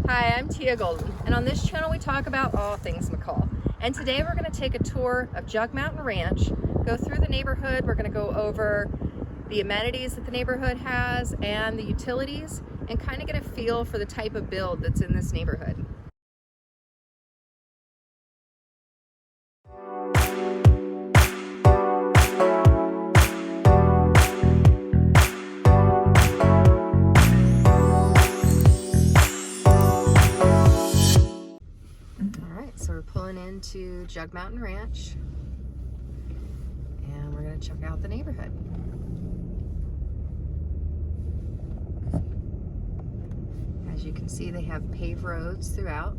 Hi, I'm Teia Golden, and on this channel we talk about all things McCall. And today we're going to take a tour of Jug Mountain Ranch, go through the neighborhood. We're going to go over the amenities that the neighborhood has and the utilities, and kind of get a feel for the type of build that's in this neighborhood. So we're pulling into Jug Mountain Ranch, and we're going to check out the neighborhood. As you can see, they have paved roads throughout.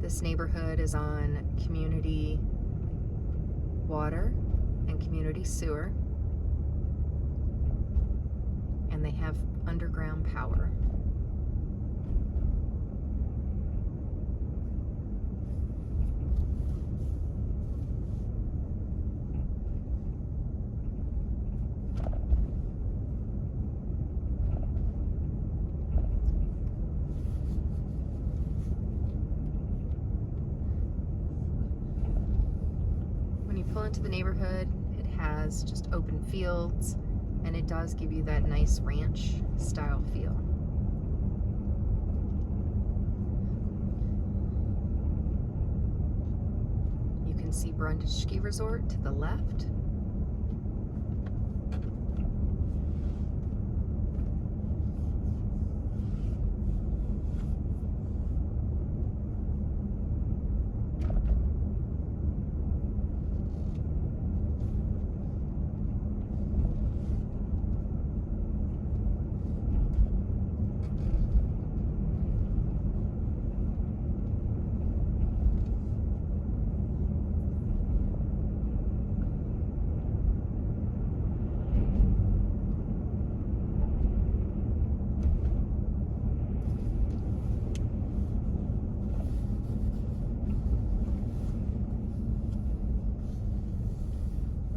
This neighborhood is on community water and community sewer, and they have underground power. When you pull into the neighborhood, it has just open fields, and it does give you that nice ranch style feel. You can see Brundage Ski Resort to the left.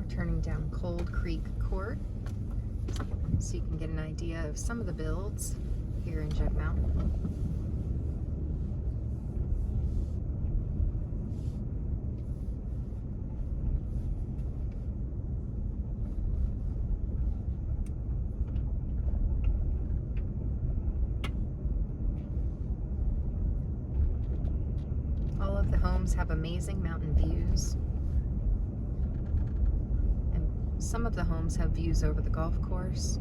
Turning down Cold Creek Court so you can get an idea of some of the builds here in Jug Mountain. All of the homes have amazing mountain views. Some of the homes have views over the golf course.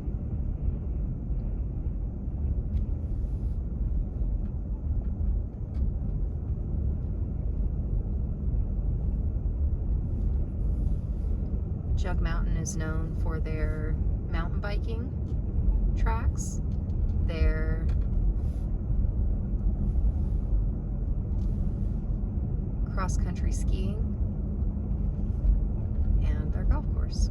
Jug Mountain is known for their mountain biking tracks, their cross-country skiing, and their golf course.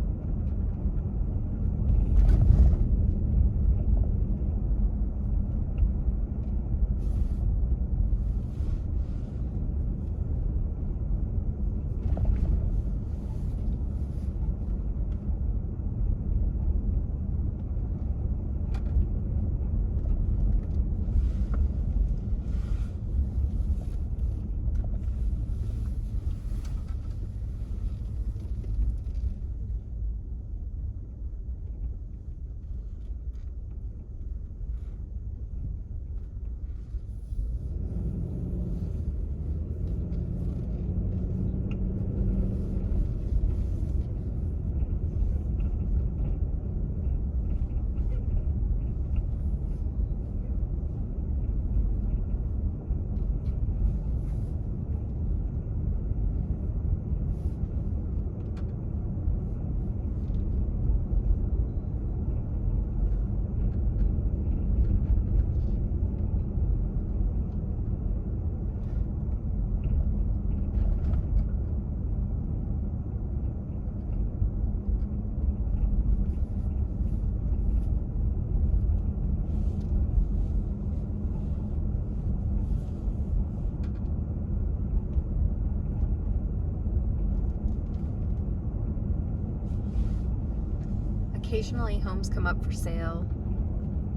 Occasionally homes come up for sale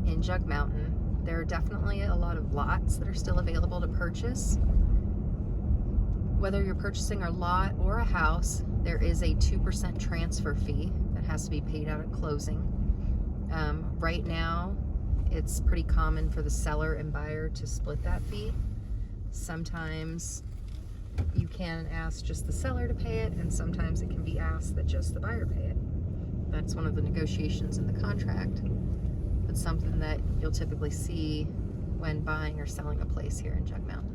in Jug Mountain. There are definitely a lot of lots that are still available to purchase. Whether you're purchasing a lot or a house, there is a 2% transfer fee that has to be paid out at closing. Right now, it's pretty common for the seller and buyer to split that fee. Sometimes you can ask just the seller to pay it, and sometimes it can be asked that just the buyer pay it. That's one of the negotiations in the contract. It's something that you'll typically see when buying or selling a place here in Jug Mountain.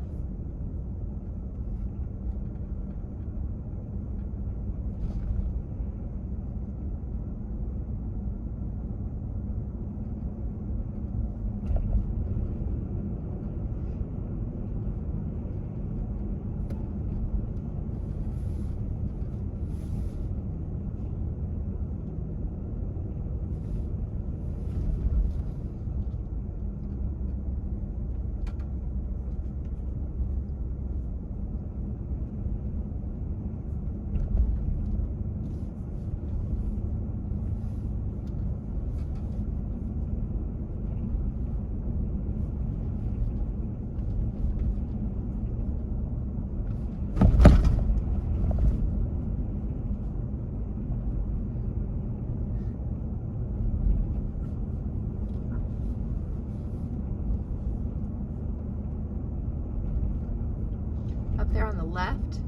Up there on the left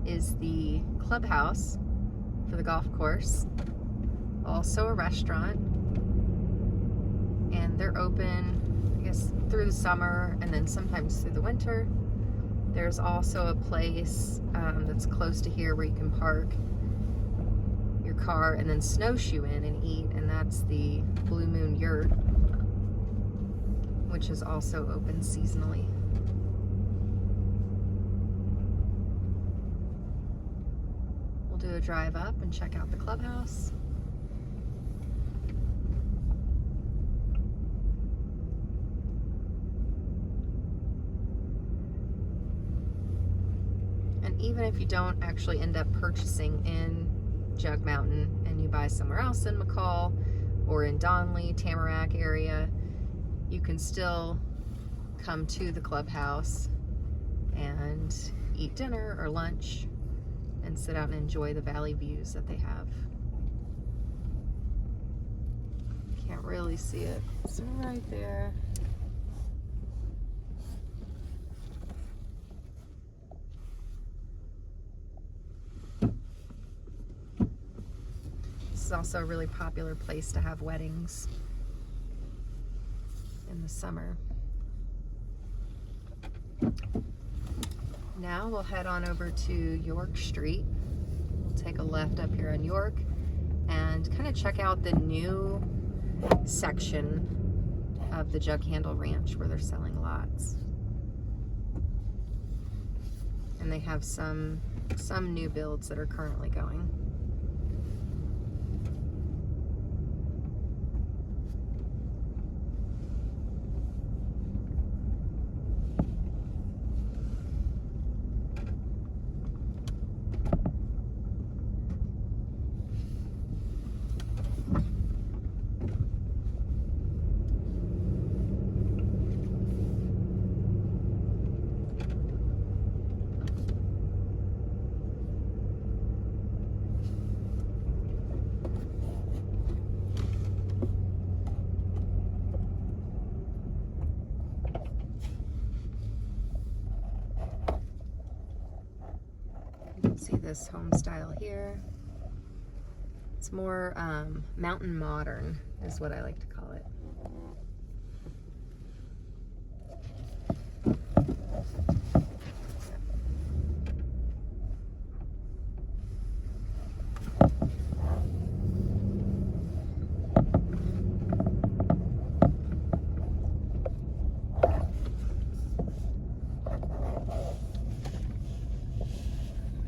is the clubhouse for the golf course, also a restaurant, and they're open, I guess, through the summer and then sometimes through the winter. There's also a place that's close to here where you can park your car and then snowshoe in and eat, and that's the Blue Moon Yurt, which is also open seasonally. Do a drive up and check out the clubhouse. And even if you don't actually end up purchasing in Jug Mountain and you buy somewhere else in McCall or in Donley, Tamarack area, you can still come to the clubhouse and eat dinner or lunch and sit out and enjoy the valley views that they have. Can't really see it. It's right there. This is also a really popular place to have weddings in the summer. Now we'll head on over to York Street. We'll take a left up here on York and kind of check out the new section of the Jug Handle Ranch where they're selling lots. And they have some new builds that are currently going. See this home style here. It's more mountain modern is what I like to call it.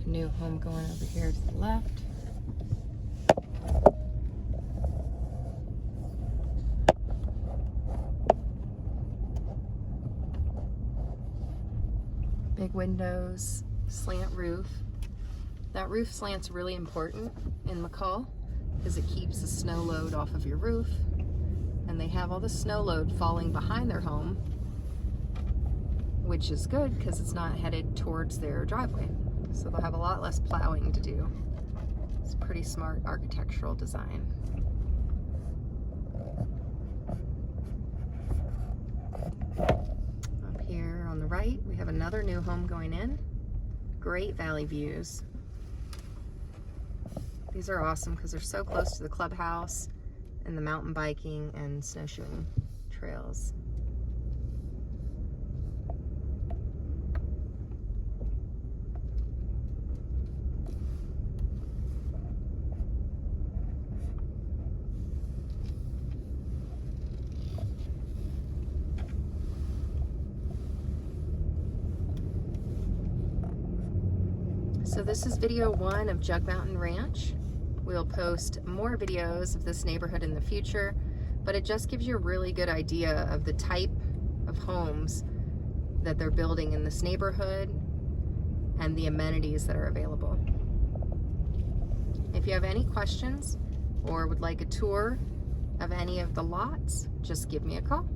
New home going over here to the left. Big windows, slant roof. That roof slant's really important in McCall because it keeps the snow load off of your roof, and and they have all the snow load falling behind their home, which is good because it's not headed towards their driveway. So they'll have a lot less plowing to do. It's pretty smart architectural design. Up here on the right, we have another new home going in. Great valley views. These are awesome because they're so close to the clubhouse and the mountain biking and snowshoeing trails. So this is video 1 of Jug Mountain Ranch. We'll post more videos of this neighborhood in the future, but it just gives you a really good idea of the type of homes that they're building in this neighborhood and the amenities that are available. If you have any questions or would like a tour of any of the lots, just give me a call.